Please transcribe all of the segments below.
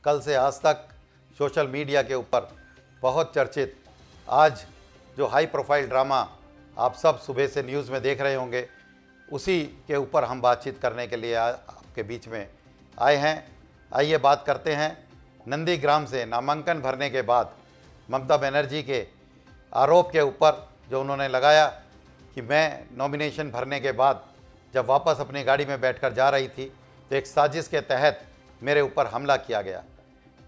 कल से आज तक सोशल मीडिया के ऊपर बहुत चर्चित आज जो हाई प्रोफाइल ड्रामा आप सब सुबह से न्यूज़ में देख रहे होंगे, उसी के ऊपर हम बातचीत करने के लिए आपके बीच में आए हैं। आइए बात करते हैं नंदीग्राम से नामांकन भरने के बाद ममता बनर्जी के आरोप के ऊपर जो उन्होंने लगाया कि मैं नॉमिनेशन भरने के बाद जब वापस अपनी गाड़ी में बैठकर जा रही थी तो एक साजिश के तहत मेरे ऊपर हमला किया गया।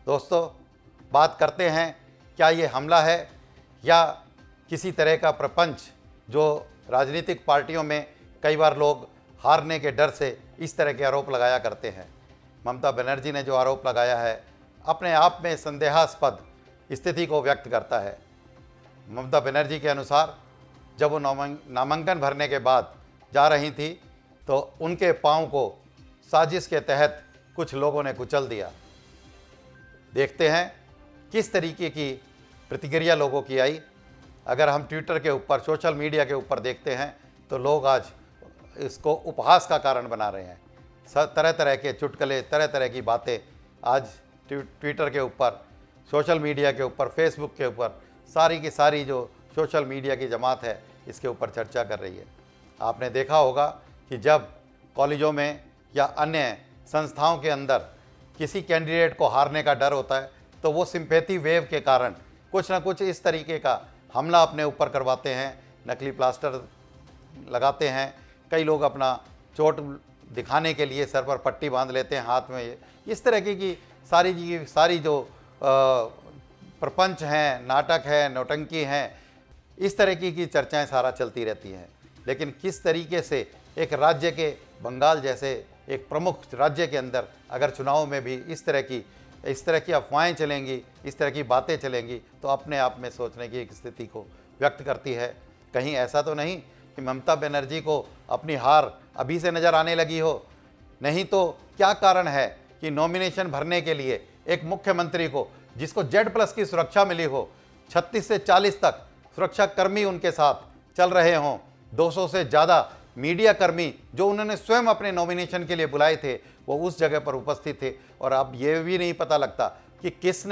दोस्तों, बात करते हैं क्या ये हमला है या किसी तरह का प्रपंच जो राजनीतिक पार्टियों में कई बार लोग हारने के डर से इस तरह के आरोप लगाया करते हैं। ममता बनर्जी ने जो आरोप लगाया है अपने आप में संदेहास्पद स्थिति को व्यक्त करता है। ममता बनर्जी के अनुसार जब वो नामांकन भरने के बाद जा रही थी तो उनके पांव को साजिश के तहत कुछ लोगों ने कुचल दिया। देखते हैं किस तरीके की प्रतिक्रिया लोगों की आई। अगर हम ट्विटर के ऊपर, सोशल मीडिया के ऊपर देखते हैं तो लोग आज इसको उपहास का कारण बना रहे हैं। तरह तरह के चुटकुले, तरह तरह की बातें आज ट्विटर के ऊपर, सोशल मीडिया के ऊपर, फेसबुक के ऊपर सारी की सारी जो सोशल मीडिया की जमात है इसके ऊपर चर्चा कर रही है। आपने देखा होगा कि जब कॉलेजों में या अन्य संस्थाओं के अंदर किसी कैंडिडेट को हारने का डर होता है तो वो सिंपैथी वेव के कारण कुछ ना कुछ इस तरीके का हमला अपने ऊपर करवाते हैं, नकली प्लास्टर लगाते हैं। कई लोग अपना चोट दिखाने के लिए सर पर पट्टी बांध लेते हैं, हाथ में। इस तरह की सारी जो प्रपंच हैं, नाटक है, नौटंकी हैं, इस तरह की चर्चाएं सारा चलती रहती हैं। लेकिन किस तरीके से एक राज्य के बंगाल जैसे एक प्रमुख राज्य के अंदर अगर चुनाव में भी इस तरह की अफवाहें चलेंगी, इस तरह की बातें चलेंगी तो अपने आप में सोचने की एक स्थिति को व्यक्त करती है। कहीं ऐसा तो नहीं कि ममता बनर्जी को अपनी हार अभी से नज़र आने लगी हो? नहीं तो क्या कारण है कि नॉमिनेशन भरने के लिए एक मुख्यमंत्री को, जिसको Z+ की सुरक्षा मिली हो, 36 से 40 तक सुरक्षा कर्मी उनके साथ चल रहे हों, 200 से ज़्यादा मीडिया कर्मी जो उन्होंने स्वयं अपने नॉमिनेशन के लिए बुलाए थे वो उस जगह पर उपस्थित थे, और अब ये भी नहीं पता लगता कि किस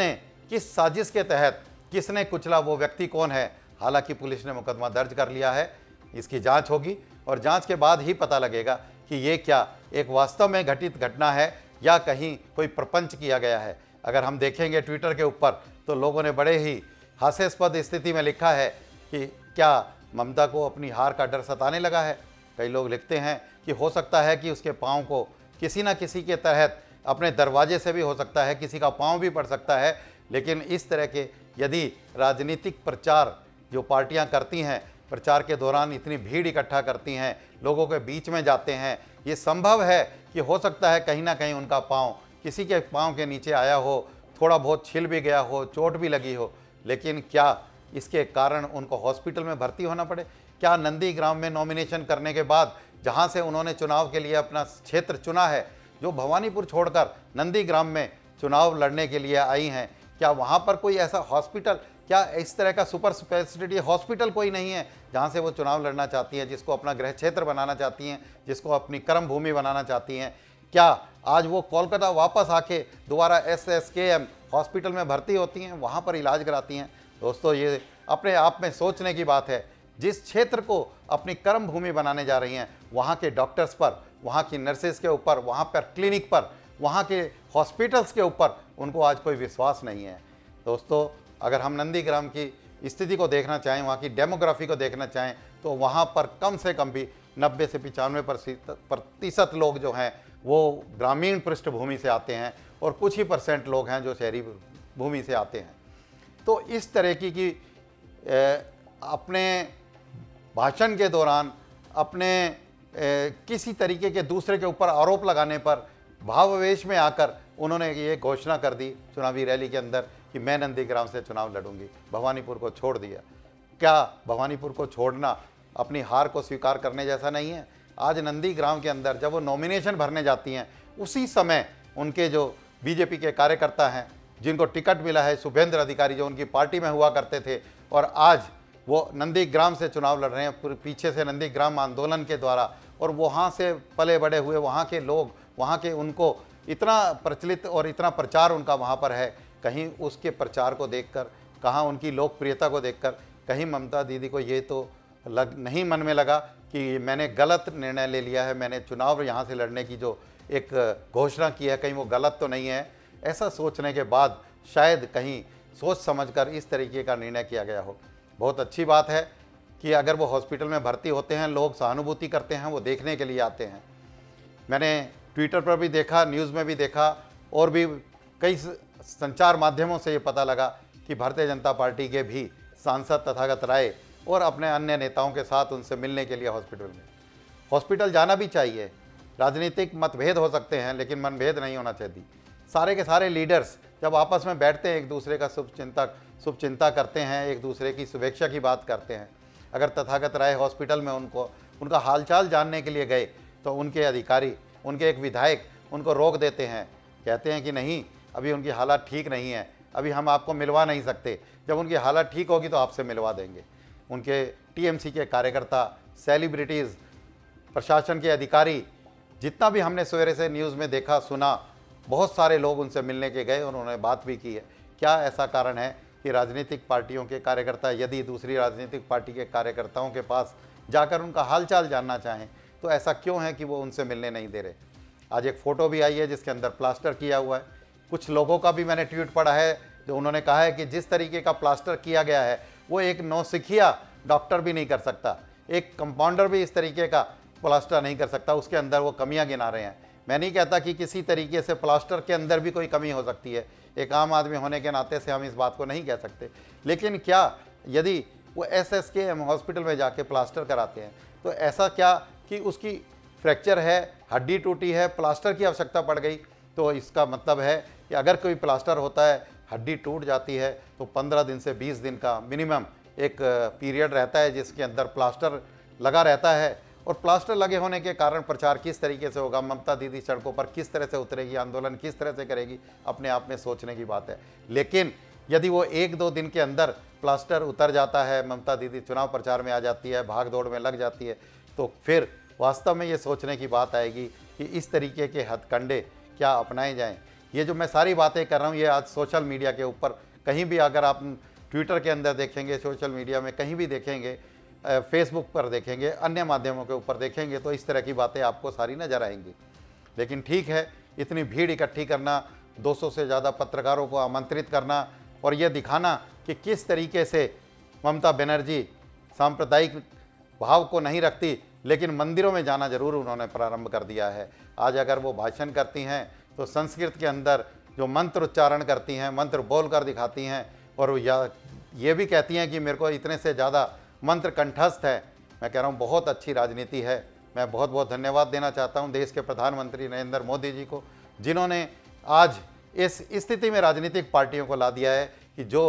साजिश के तहत किसने कुचला, वो व्यक्ति कौन है। हालांकि पुलिस ने मुकदमा दर्ज कर लिया है, इसकी जांच होगी और जांच के बाद ही पता लगेगा कि ये क्या एक वास्तव में घटित घटना है या कहीं कोई प्रपंच किया गया है। अगर हम देखेंगे ट्विटर के ऊपर तो लोगों ने बड़े ही हास्यास्पद स्थिति में लिखा है कि क्या ममता को अपनी हार का डर सताने लगा है। कई लोग लिखते हैं कि हो सकता है कि उसके पाँव को किसी न किसी के तहत अपने दरवाजे से भी हो सकता है, किसी का पाँव भी पड़ सकता है। लेकिन इस तरह के यदि राजनीतिक प्रचार जो पार्टियां करती हैं, प्रचार के दौरान इतनी भीड़ इकट्ठा करती हैं, लोगों के बीच में जाते हैं, ये संभव है कि हो सकता है कहीं ना कहीं उनका पाँव किसी के पाँव के नीचे आया हो, थोड़ा बहुत छिल भी गया हो, चोट भी लगी हो। लेकिन क्या इसके कारण उनको हॉस्पिटल में भर्ती होना पड़े? क्या नंदीग्राम में नॉमिनेशन करने के बाद जहां से उन्होंने चुनाव के लिए अपना क्षेत्र चुना है, जो भवानीपुर छोड़कर नंदीग्राम में चुनाव लड़ने के लिए आई हैं, क्या वहां पर कोई ऐसा हॉस्पिटल, क्या इस तरह का सुपर स्पेशलिटी हॉस्पिटल कोई नहीं है जहां से वो चुनाव लड़ना चाहती हैं, जिसको अपना गृह क्षेत्र बनाना चाहती हैं, जिसको अपनी कर्म भूमि बनाना चाहती हैं? क्या आज वो कोलकाता वापस आके दोबारा SSKM हॉस्पिटल में भर्ती होती हैं, वहाँ पर इलाज कराती हैं? दोस्तों, ये अपने आप में सोचने की बात है। जिस क्षेत्र को अपनी कर्म भूमि बनाने जा रही हैं, वहाँ के डॉक्टर्स पर, वहाँ की नर्सेज के ऊपर, वहाँ पर क्लिनिक पर, वहाँ के हॉस्पिटल्स के ऊपर उनको आज कोई विश्वास नहीं है। दोस्तों, अगर हम नंदीग्राम की स्थिति को देखना चाहें, वहाँ की डेमोग्राफी को देखना चाहें, तो वहाँ पर कम से कम भी 90 से 95% लोग जो हैं वो ग्रामीण पृष्ठभूमि से आते हैं और कुछ ही % लोग हैं जो शहरी भूमि से आते हैं। तो इस तरह की अपने भाषण के दौरान अपने किसी तरीके के दूसरे के ऊपर आरोप लगाने पर भावावेश में आकर उन्होंने ये घोषणा कर दी चुनावी रैली के अंदर कि मैं नंदीग्राम से चुनाव लड़ूंगी, भवानीपुर को छोड़ दिया। क्या भवानीपुर को छोड़ना अपनी हार को स्वीकार करने जैसा नहीं है? आज नंदीग्राम के अंदर जब वो नॉमिनेशन भरने जाती हैं, उसी समय उनके जो बीजेपी के कार्यकर्ता हैं, जिनको टिकट मिला है, शुभेंद्र अधिकारी जो उनकी पार्टी में हुआ करते थे, और आज वो नंदीग्राम से चुनाव लड़ रहे हैं, पीछे से नंदीग्राम आंदोलन के द्वारा, और वहाँ से पले बड़े हुए वहाँ के लोग, वहाँ के उनको इतना प्रचलित और इतना प्रचार उनका वहाँ पर है, कहीं उसके प्रचार को देखकर, कहाँ उनकी लोकप्रियता को देखकर कहीं ममता दीदी को ये तो नहीं मन में लगा कि मैंने गलत निर्णय ले लिया है, मैंने चुनाव यहाँ से लड़ने की जो एक घोषणा की है कहीं वो गलत तो नहीं है। ऐसा सोचने के बाद शायद कहीं सोच समझकर इस तरीके का निर्णय किया गया हो। बहुत अच्छी बात है कि अगर वो हॉस्पिटल में भर्ती होते हैं, लोग सहानुभूति करते हैं, वो देखने के लिए आते हैं। मैंने ट्विटर पर भी देखा, न्यूज़ में भी देखा, और भी कई संचार माध्यमों से ये पता लगा कि भारतीय जनता पार्टी के भी सांसद तथागत राय और अपने अन्य नेताओं के साथ उनसे मिलने के लिए हॉस्पिटल जाना भी चाहिए। राजनीतिक मतभेद हो सकते हैं लेकिन मनभेद नहीं होना चाहिए। सारे के सारे लीडर्स जब आपस में बैठते हैं, एक दूसरे का शुभचिंता करते हैं, एक दूसरे की शुभेच्छा की बात करते हैं। अगर तथागत राय हॉस्पिटल में उनका हालचाल जानने के लिए गए तो उनके अधिकारी, उनके एक विधायक उनको रोक देते हैं, कहते हैं कि नहीं, अभी उनकी हालत ठीक नहीं है, अभी हम आपको मिलवा नहीं सकते, जब उनकी हालत ठीक होगी तो आपसे मिलवा देंगे। उनके टीएमसी के कार्यकर्ता, सेलिब्रिटीज़, प्रशासन के अधिकारी, जितना भी हमने सवेरे से न्यूज़ में देखा सुना, बहुत सारे लोग उनसे मिलने के गए, उन्होंने बात भी की है। क्या ऐसा कारण है कि राजनीतिक पार्टियों के कार्यकर्ता यदि दूसरी राजनीतिक पार्टी के कार्यकर्ताओं के पास जाकर उनका हालचाल जानना चाहें तो ऐसा क्यों है कि वो उनसे मिलने नहीं दे रहे? आज एक फ़ोटो भी आई है जिसके अंदर प्लास्टर किया हुआ है। कुछ लोगों का भी मैंने ट्वीट पढ़ा है जो उन्होंने कहा है कि जिस तरीके का प्लास्टर किया गया है वो एक नौसिखिया डॉक्टर भी नहीं कर सकता, एक कंपाउंडर भी इस तरीके का प्लास्टर नहीं कर सकता। उसके अंदर वो कमियां गिना रहे हैं। मैं नहीं कहता कि किसी तरीके से प्लास्टर के अंदर भी कोई कमी हो सकती है, एक आम आदमी होने के नाते से हम इस बात को नहीं कह सकते, लेकिन क्या यदि वो SSKM हॉस्पिटल में जाके प्लास्टर कराते हैं तो ऐसा क्या कि उसकी फ्रैक्चर है, हड्डी टूटी है, प्लास्टर की आवश्यकता पड़ गई, तो इसका मतलब है कि अगर कोई प्लास्टर होता है, हड्डी टूट जाती है तो 15 दिन से 20 दिन का मिनिमम एक पीरियड रहता है जिसके अंदर प्लास्टर लगा रहता है। और प्लास्टर लगे होने के कारण प्रचार किस तरीके से होगा, ममता दीदी सड़कों पर किस तरह से उतरेगी, आंदोलन किस तरह से करेगी, अपने आप में सोचने की बात है। लेकिन यदि वो 1-2 दिन के अंदर प्लास्टर उतर जाता है, ममता दीदी चुनाव प्रचार में आ जाती है, भाग दौड़ में लग जाती है, तो फिर वास्तव में ये सोचने की बात आएगी कि इस तरीके के हथकंडे क्या अपनाए जाएं। ये जो मैं सारी बातें कर रहा हूँ ये आज सोशल मीडिया के ऊपर कहीं भी, अगर आप ट्विटर के अंदर देखेंगे, सोशल मीडिया में कहीं भी देखेंगे, फेसबुक पर देखेंगे, अन्य माध्यमों के ऊपर देखेंगे तो इस तरह की बातें आपको सारी नज़र आएंगी। लेकिन ठीक है, इतनी भीड़ इकट्ठी करना, 200 से ज़्यादा पत्रकारों को आमंत्रित करना और ये दिखाना कि किस तरीके से ममता बनर्जी सांप्रदायिक भाव को नहीं रखती, लेकिन मंदिरों में जाना जरूर उन्होंने प्रारंभ कर दिया है। आज अगर वो भाषण करती हैं तो संस्कृत के अंदर जो मंत्र उच्चारण करती हैं, मंत्र बोल कर दिखाती हैं, और ये भी कहती हैं कि मेरे को इतने से ज़्यादा मंत्र कंठस्थ है। मैं कह रहा हूँ बहुत अच्छी राजनीति है। मैं बहुत बहुत धन्यवाद देना चाहता हूँ देश के प्रधानमंत्री नरेंद्र मोदी जी को, जिन्होंने आज इस स्थिति में राजनीतिक पार्टियों को ला दिया है कि जो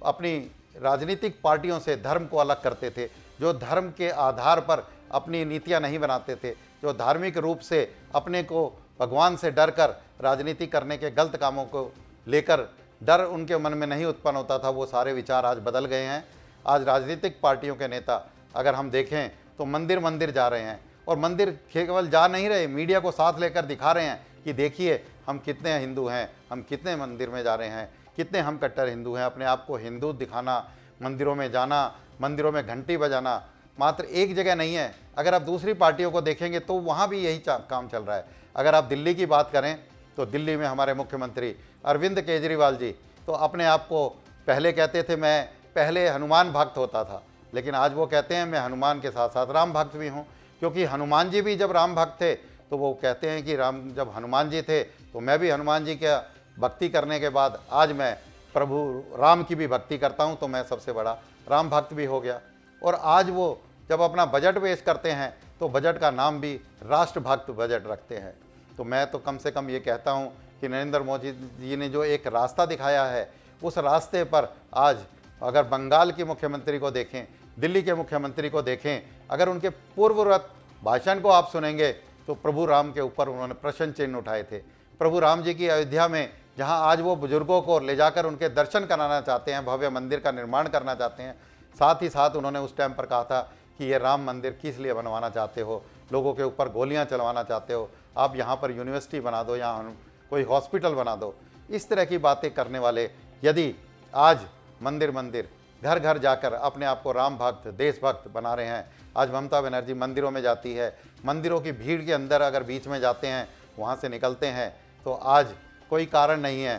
अपनी राजनीतिक पार्टियों से धर्म को अलग करते थे, जो धर्म के आधार पर अपनी नीतियाँ नहीं बनाते थे, जो धार्मिक रूप से अपने को भगवान से डर कर राजनीति करने के गलत कामों को लेकर डर उनके मन में नहीं उत्पन्न होता था, वो सारे विचार आज बदल गए हैं। आज राजनीतिक पार्टियों के नेता अगर हम देखें तो मंदिर मंदिर जा रहे हैं, और मंदिर केवल जा नहीं रहे, मीडिया को साथ लेकर दिखा रहे हैं कि देखिए हम कितने हिंदू हैं, हम कितने मंदिर में जा रहे हैं, कितने हम कट्टर हिंदू हैं। अपने आप को हिंदू दिखाना, मंदिरों में जाना, मंदिरों में घंटी बजाना मात्र एक जगह नहीं है। अगर आप दूसरी पार्टियों को देखेंगे तो वहाँ भी यही काम चल रहा है। अगर आप दिल्ली की बात करें तो दिल्ली में हमारे मुख्यमंत्री अरविंद केजरीवाल जी तो अपने आप को पहले कहते थे मैं पहले हनुमान भक्त होता था, लेकिन आज वो कहते हैं मैं हनुमान के साथ साथ राम भक्त भी हूँ, क्योंकि हनुमान जी भी जब राम भक्त थे तो वो कहते हैं कि राम जब हनुमान जी थे तो मैं भी हनुमान जी के भक्ति करने के बाद आज मैं प्रभु राम की भी भक्ति करता हूँ, तो मैं सबसे बड़ा राम भक्त भी हो गया। और आज वो जब अपना बजट पेश करते हैं तो बजट का नाम भी राष्ट्रभक्त बजट रखते हैं। तो मैं तो कम से कम ये कहता हूँ कि नरेंद्र मोदी जी ने जो एक रास्ता दिखाया है, उस रास्ते पर आज अगर बंगाल के मुख्यमंत्री को देखें, दिल्ली के मुख्यमंत्री को देखें, अगर उनके पूर्ववत भाषण को आप सुनेंगे तो प्रभु राम के ऊपर उन्होंने प्रश्न चिन्ह उठाए थे। प्रभु राम जी की अयोध्या में जहां आज वो बुजुर्गों को ले जाकर उनके दर्शन कराना चाहते हैं, भव्य मंदिर का निर्माण करना चाहते हैं, साथ ही साथ उन्होंने उस टाइम पर कहा था कि ये राम मंदिर किस लिए बनवाना चाहते हो, लोगों के ऊपर गोलियां चलवाना चाहते हो, आप यहाँ पर यूनिवर्सिटी बना दो, यहाँ कोई हॉस्पिटल बना दो। इस तरह की बातें करने वाले यदि आज मंदिर मंदिर घर घर जाकर अपने आप को राम भक्त देशभक्त बना रहे हैं, आज ममता बनर्जी मंदिरों में जाती है, मंदिरों की भीड़ के अंदर अगर बीच में जाते हैं, वहाँ से निकलते हैं, तो आज कोई कारण नहीं है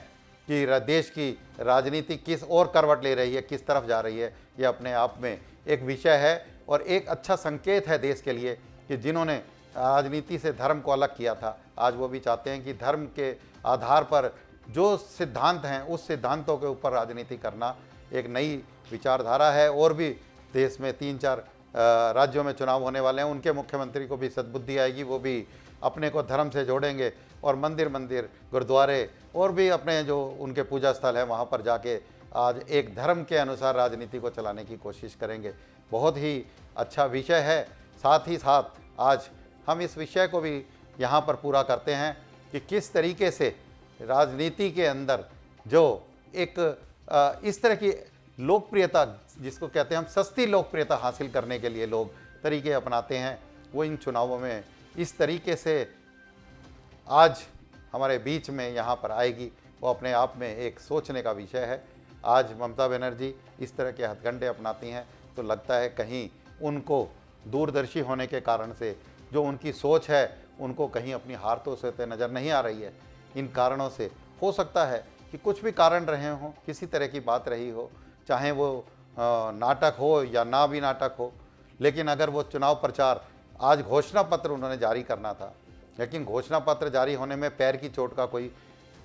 कि देश की राजनीति किस और करवट ले रही है, किस तरफ जा रही है। ये अपने आप में एक विषय है और एक अच्छा संकेत है देश के लिए कि जिन्होंने राजनीति से धर्म को अलग किया था, आज वो भी चाहते हैं कि धर्म के आधार पर जो सिद्धांत हैं उस सिद्धांतों के ऊपर राजनीति करना एक नई विचारधारा है। और भी देश में 3-4 राज्यों में चुनाव होने वाले हैं, उनके मुख्यमंत्री को भी सद्बुद्धि आएगी, वो भी अपने को धर्म से जोड़ेंगे और मंदिर मंदिर गुरुद्वारे और भी अपने जो उनके पूजा स्थल है वहाँ पर जाके आज एक धर्म के अनुसार राजनीति को चलाने की कोशिश करेंगे। बहुत ही अच्छा विषय है। साथ ही साथ आज हम इस विषय को भी यहाँ पर पूरा करते हैं कि किस तरीके से राजनीति के अंदर जो एक इस तरह की लोकप्रियता, जिसको कहते हैं हम सस्ती लोकप्रियता हासिल करने के लिए लोग तरीके अपनाते हैं, वो इन चुनावों में इस तरीके से आज हमारे बीच में यहाँ पर आएगी, वो अपने आप में एक सोचने का विषय है। आज ममता बनर्जी इस तरह के हथकंडे अपनाती हैं तो लगता है कहीं उनको दूरदर्शी होने के कारण से जो उनकी सोच है उनको कहीं अपनी हार तो होते नज़र नहीं आ रही है। इन कारणों से हो सकता है कि कुछ भी कारण रहे हों, किसी तरह की बात रही हो, चाहे वो नाटक हो या ना भी नाटक हो, लेकिन अगर वो चुनाव प्रचार आज घोषणा पत्र उन्होंने जारी करना था, लेकिन घोषणा पत्र जारी होने में पैर की चोट का कोई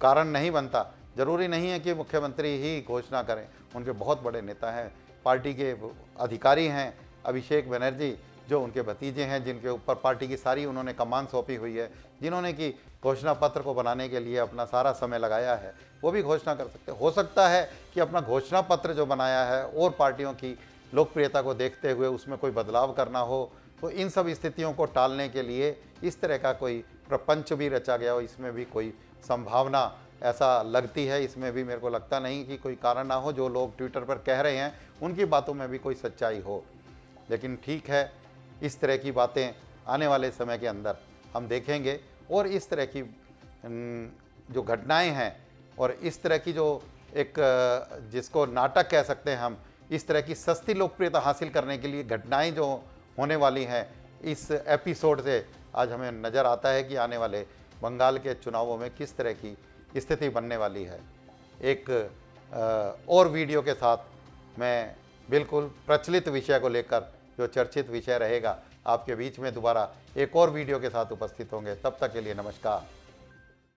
कारण नहीं बनता। ज़रूरी नहीं है कि मुख्यमंत्री ही घोषणा करें, उनके बहुत बड़े नेता हैं, पार्टी के अधिकारी हैं, अभिषेक बनर्जी जो उनके भतीजे हैं, जिनके ऊपर पार्टी की सारी उन्होंने कमान सौंपी हुई है, जिन्होंने कि घोषणा पत्र को बनाने के लिए अपना सारा समय लगाया है, वो भी घोषणा कर सकते। हो सकता है कि अपना घोषणा पत्र जो बनाया है और पार्टियों की लोकप्रियता को देखते हुए उसमें कोई बदलाव करना हो, तो इन सब स्थितियों को टालने के लिए इस तरह का कोई प्रपंच भी रचा गया हो, इसमें भी कोई संभावना ऐसा लगती है। इसमें भी मेरे को लगता नहीं कि कोई कारण ना हो, जो लोग ट्विटर पर कह रहे हैं उनकी बातों में भी कोई सच्चाई हो। लेकिन ठीक है, इस तरह की बातें आने वाले समय के अंदर हम देखेंगे और इस तरह की जो घटनाएं हैं और इस तरह की जो एक जिसको नाटक कह सकते हैं हम, इस तरह की सस्ती लोकप्रियता हासिल करने के लिए घटनाएं जो होने वाली हैं, इस एपिसोड से आज हमें नज़र आता है कि आने वाले बंगाल के चुनावों में किस तरह की स्थिति बनने वाली है। एक और वीडियो के साथ मैं बिल्कुल प्रचलित विषय को लेकर जो चर्चित विषय रहेगा आपके बीच में दोबारा एक और वीडियो के साथ उपस्थित होंगे। तब तक के लिए नमस्कार।